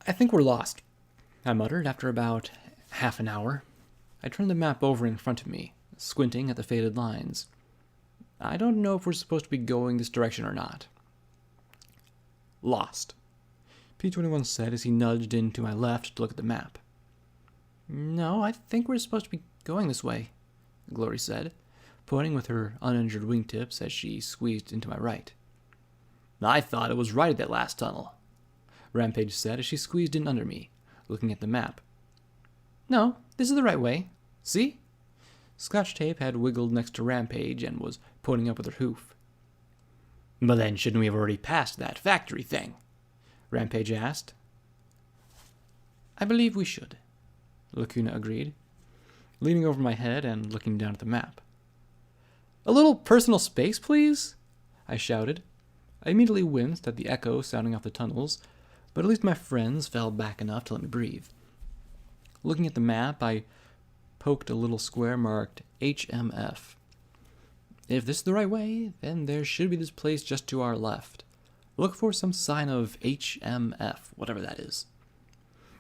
I think we're lost, I muttered after about half an hour. I turned the map over in front of me, squinting at the faded lines. I don't know if we're supposed to be going this direction or not. Lost, P21 said as he nudged in to my left to look at the map. No, I think we're supposed to be going this way, Glory said, pointing with her uninjured wingtips as she squeezed into my right. I thought it was right at that last tunnel, Rampage said as she squeezed in under me, looking at the map. No, this is the right way. See? Scotch Tape had wiggled next to Rampage and was pointing up with her hoof. But then shouldn't we have already passed that factory thing? Rampage asked. I believe we should, Lacuna agreed, leaning over my head and looking down at the map. A little personal space, please? I shouted. I immediately winced at the echo sounding off the tunnels, but at least my friends fell back enough to let me breathe. Looking at the map, I poked a little square marked HMF. If this is the right way, then there should be this place just to our left. Look for some sign of HMF, whatever that is.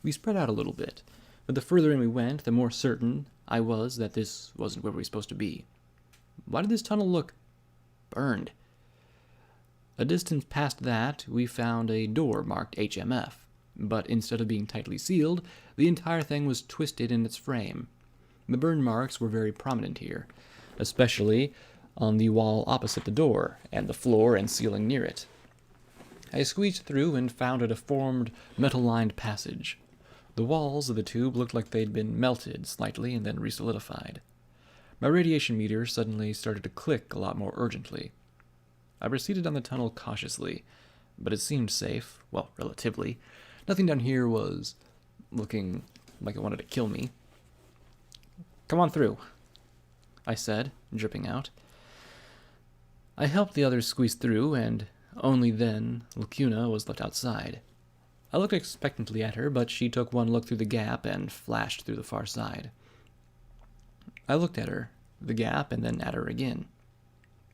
We spread out a little bit, but the further in we went, the more certain I was that this wasn't where we were supposed to be. Why did this tunnel look burned? A distance past that, we found a door marked HMF, but instead of being tightly sealed, the entire thing was twisted in its frame. The burn marks were very prominent here, especially on the wall opposite the door, and the floor and ceiling near it. I squeezed through and found a deformed, metal-lined passage. The walls of the tube looked like they'd been melted slightly and then resolidified. My radiation meter suddenly started to click a lot more urgently. I proceeded down the tunnel cautiously, but it seemed safe, well, relatively. Nothing down here was looking like it wanted to kill me. Come on through, I said, dripping out. I helped the others squeeze through, and only then Lacuna was left outside. I looked expectantly at her, but she took one look through the gap and flashed through the far side. I looked at her, the gap, and then at her again.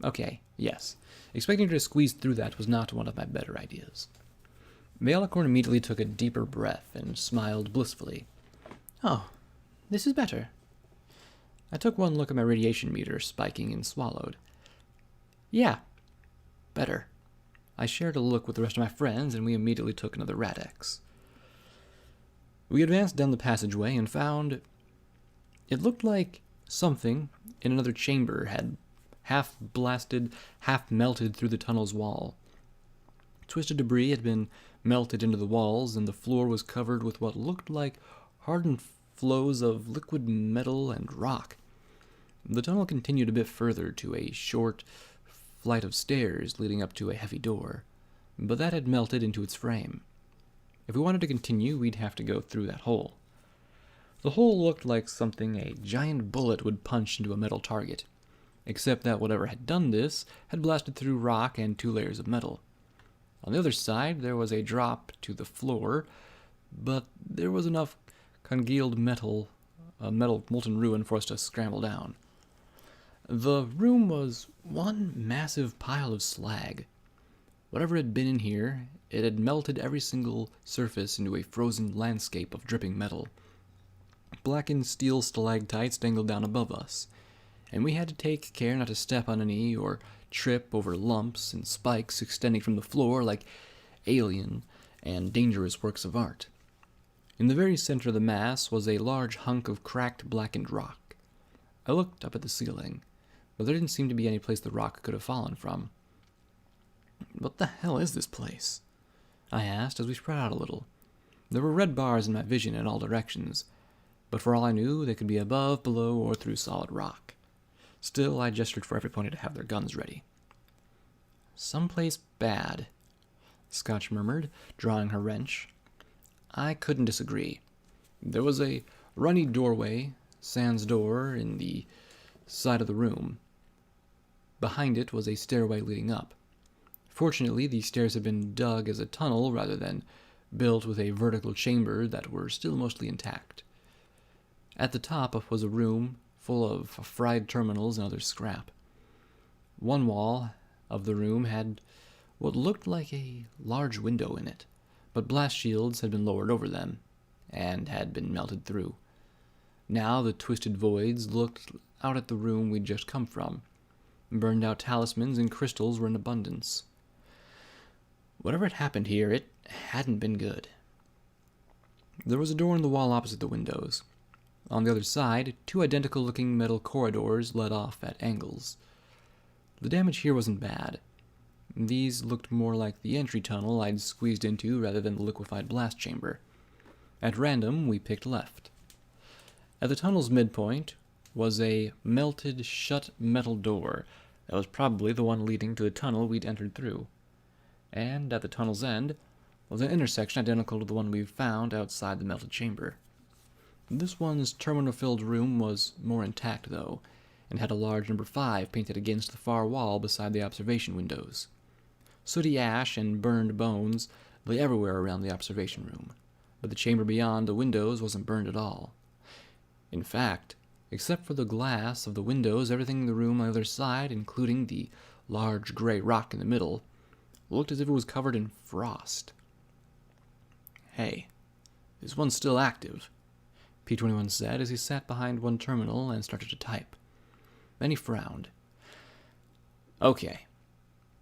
Okay, yes. Expecting her to squeeze through that was not one of my better ideas. Veilicorn immediately took a deeper breath and smiled blissfully. Oh, this is better. I took one look at my radiation meter, spiking, and swallowed. Yeah, better. I shared a look with the rest of my friends, and we immediately took another Radex. We advanced down the passageway and found it looked like something in another chamber had half blasted, half melted through the tunnel's wall. Twisted debris had been melted into the walls, and the floor was covered with what looked like hardened flows of liquid metal and rock. The tunnel continued a bit further to a short flight of stairs leading up to a heavy door, but that had melted into its frame. If we wanted to continue, we'd have to go through that hole. The hole looked like something a giant bullet would punch into a metal target, except that whatever had done this had blasted through rock and 2 layers of metal. On the other side, there was a drop to the floor, but there was enough congealed metal, molten ruin for us to scramble down. The room was one massive pile of slag. Whatever had been in here, it had melted every single surface into a frozen landscape of dripping metal. Blackened steel stalactites dangled down above us, and we had to take care not to step on any or trip over lumps and spikes extending from the floor like alien and dangerous works of art. In the very center of the mass was a large hunk of cracked blackened rock. I looked up at the ceiling, but there didn't seem to be any place the rock could have fallen from. What the hell is this place? I asked as we spread out a little. There were red bars in my vision in all directions, but for all I knew, they could be above, below, or through solid rock. Still, I gestured for everybody to have their guns ready. Someplace bad, Scotch murmured, drawing her wrench. I couldn't disagree. There was a runny doorway, sans door, in the side of the room. Behind it was a stairway leading up. Fortunately, these stairs had been dug as a tunnel rather than built with a vertical chamber that were still mostly intact. At the top was a room full of fried terminals and other scrap. One wall of the room had what looked like a large window in it, but blast shields had been lowered over them, and had been melted through. Now the twisted voids looked out at the room we'd just come from. Burned out talismans and crystals were in abundance. Whatever had happened here, it hadn't been good. There was a door in the wall opposite the windows. On the other side, 2 identical-looking metal corridors led off at angles. The damage here wasn't bad. These looked more like the entry tunnel I'd squeezed into rather than the liquefied blast chamber. At random, we picked left. At the tunnel's midpoint was a melted, shut metal door that was probably the one leading to the tunnel we'd entered through. And at the tunnel's end was an intersection identical to the one we found outside the melted chamber. This one's terminal-filled room was more intact, though, and had a large number 5 painted against the far wall beside the observation windows. Sooty ash and burned bones lay everywhere around the observation room, but the chamber beyond the windows wasn't burned at all. In fact, except for the glass of the windows, everything in the room on the other side, including the large gray rock in the middle, looked as if it was covered in frost. Hey, this one's still active, P-21 said as he sat behind one terminal and started to type. Then he frowned. Okay,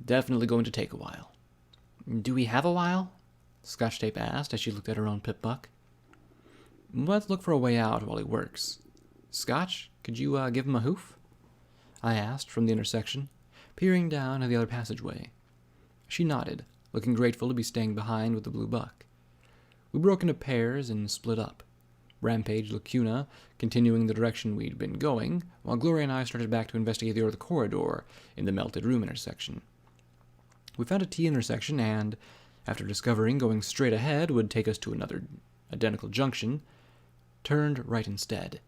definitely going to take a while. Do we have a while? Scotch Tape asked as she looked at her own pip-buck. Let's look for a way out while he works. Scotch, could you give him a hoof? I asked from the intersection, peering down at the other passageway. She nodded, looking grateful to be staying behind with the blue buck. We broke into pairs and split up. Rampage Lacuna continuing the direction we'd been going, while Gloria and I started back to investigate the other corridor in the melted room intersection. We found a T intersection and, after discovering going straight ahead would take us to another identical junction, turned right instead.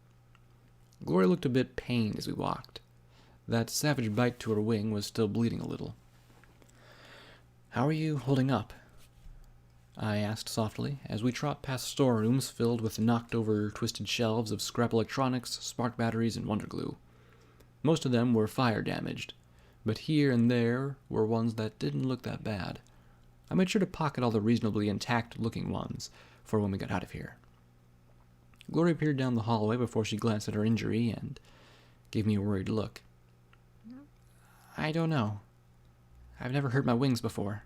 Gloria looked a bit pained as we walked. That savage bite to her wing was still bleeding a little. How are you holding up? I asked softly, as we trot past storerooms filled with knocked-over twisted shelves of scrap electronics, spark batteries, and wonder glue. Most of them were fire-damaged, but here and there were ones that didn't look that bad. I made sure to pocket all the reasonably intact-looking ones for when we got out of here. Gloria peered down the hallway before she glanced at her injury and gave me a worried look. I don't know. I've never hurt my wings before.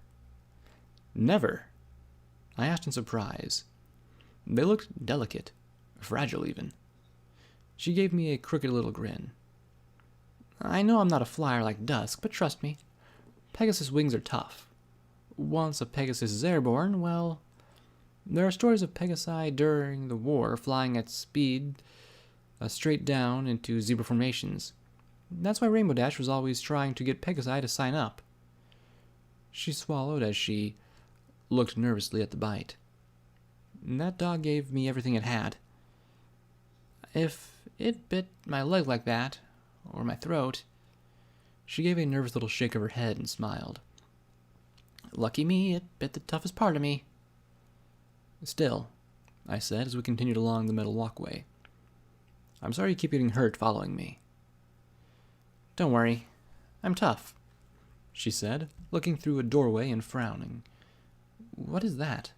Never? I asked in surprise. They looked delicate, fragile even. She gave me a crooked little grin. I know I'm not a flyer like Dusk, but trust me, Pegasus wings are tough. Once a Pegasus is airborne, well, there are stories of Pegasi during the war flying at speed straight down into zebra formations. That's why Rainbow Dash was always trying to get Pegasi to sign up. She swallowed as she looked nervously at the bite. That dog gave me everything it had. If it bit my leg like that, or my throat... She gave a nervous little shake of her head and smiled. Lucky me, it bit the toughest part of me. Still, I said as we continued along the metal walkway. I'm sorry you keep getting hurt following me. Don't worry, I'm tough, she said, looking through a doorway and frowning. What is that?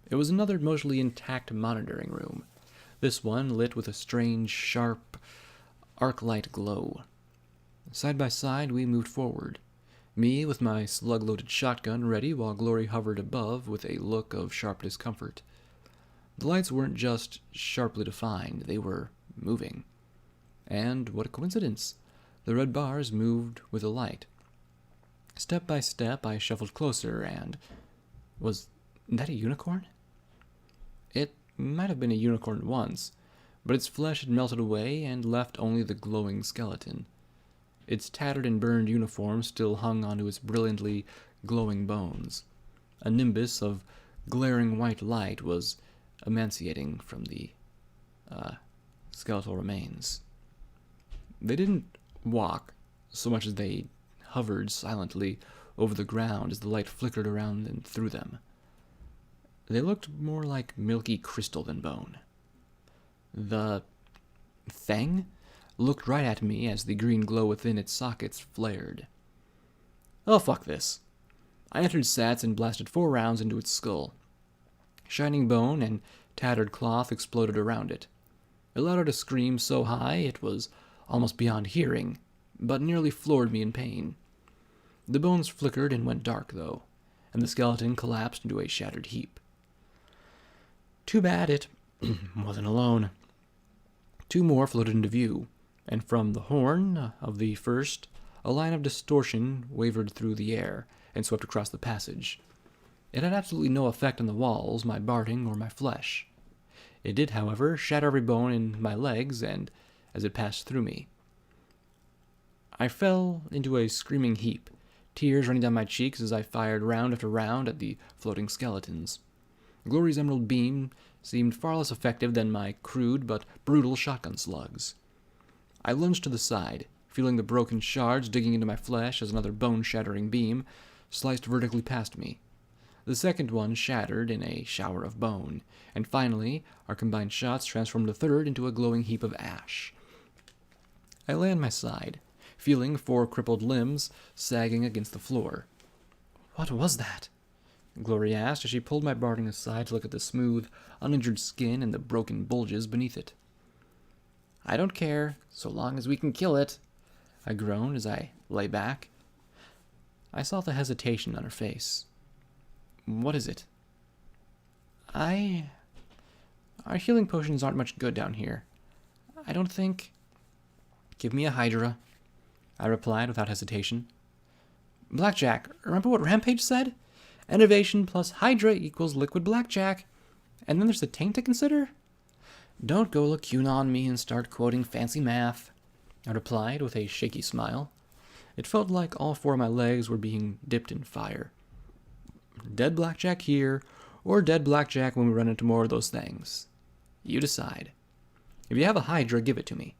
It was another mostly intact monitoring room, this one lit with a strange, sharp, arc-light glow. Side by side, we moved forward, me with my slug-loaded shotgun ready while Glory hovered above with a look of sharp discomfort. The lights weren't just sharply defined, they were moving. And what a coincidence! The red bars moved with the light. Step by step, I shuffled closer and... Was that a unicorn? It might have been a unicorn once, but its flesh had melted away and left only the glowing skeleton. Its tattered and burned uniform still hung onto its brilliantly glowing bones. A nimbus of glaring white light was emancipating from the skeletal remains. They didn't walk so much as they hovered silently over the ground as the light flickered around and through them. They looked more like milky crystal than bone. The thing looked right at me as the green glow within its sockets flared. Oh, fuck this. I entered Sats and blasted 4 rounds into its skull. Shining bone and tattered cloth exploded around it. It let out a scream so high it was almost beyond hearing, but nearly floored me in pain. The bones flickered and went dark, though, and the skeleton collapsed into a shattered heap. Too bad it wasn't alone. 2 more floated into view, and from the horn of the first, a line of distortion wavered through the air and swept across the passage. It had absolutely no effect on the walls, my barding, or my flesh. It did, however, shatter every bone in my legs and as it passed through me. I fell into a screaming heap, tears running down my cheeks as I fired round after round at the floating skeletons. Glory's emerald beam seemed far less effective than my crude but brutal shotgun slugs. I lunged to the side, feeling the broken shards digging into my flesh as another bone-shattering beam sliced vertically past me. The second one shattered in a shower of bone, and finally, our combined shots transformed the third into a glowing heap of ash. I lay on my side, feeling 4 crippled limbs sagging against the floor. "What was that?" Glory asked as she pulled my barding aside to look at the smooth, uninjured skin and the broken bulges beneath it. "I don't care, so long as we can kill it," I groaned as I lay back. I saw the hesitation on her face. "What is it?" Our healing potions aren't much good down here. I don't think... "Give me a Hydra," I replied without hesitation. "Blackjack, remember what Rampage said? Innovation plus Hydra equals liquid blackjack. And then there's the taint to consider." "Don't go lacuna on me and start quoting fancy math," I replied with a shaky smile. It felt like all 4 of my legs were being dipped in fire. Dead blackjack here, or dead blackjack when we run into more of those things. You decide. If you have a Hydra, give it to me.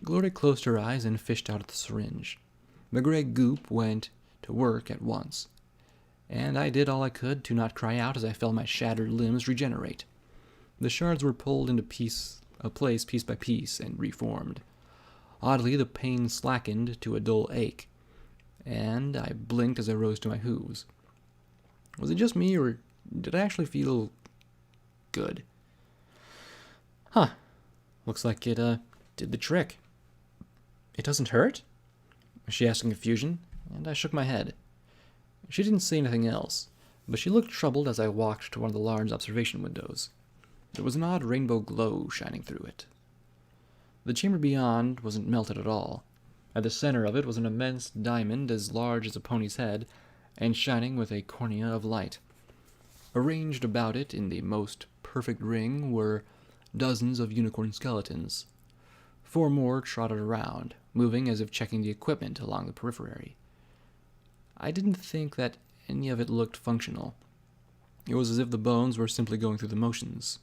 Glory closed her eyes and fished out the syringe. The gray goop went to work at once, and I did all I could to not cry out as I felt my shattered limbs regenerate. The shards were pulled into place piece by piece and reformed. Oddly, the pain slackened to a dull ache, and I blinked as I rose to my hooves. Was it just me, or did I actually feel good? Looks like it, did the trick. "It doesn't hurt?" she asked in confusion, and I shook my head. She didn't say anything else, but she looked troubled as I walked to one of the large observation windows. There was an odd rainbow glow shining through it. The chamber beyond wasn't melted at all. At the center of it was an immense diamond as large as a pony's head, and shining with a cornea of light. Arranged about it in the most perfect ring were dozens of unicorn skeletons. 4 more trotted around, moving as if checking the equipment along the periphery. I didn't think that any of it looked functional. It was as if the bones were simply going through the motions.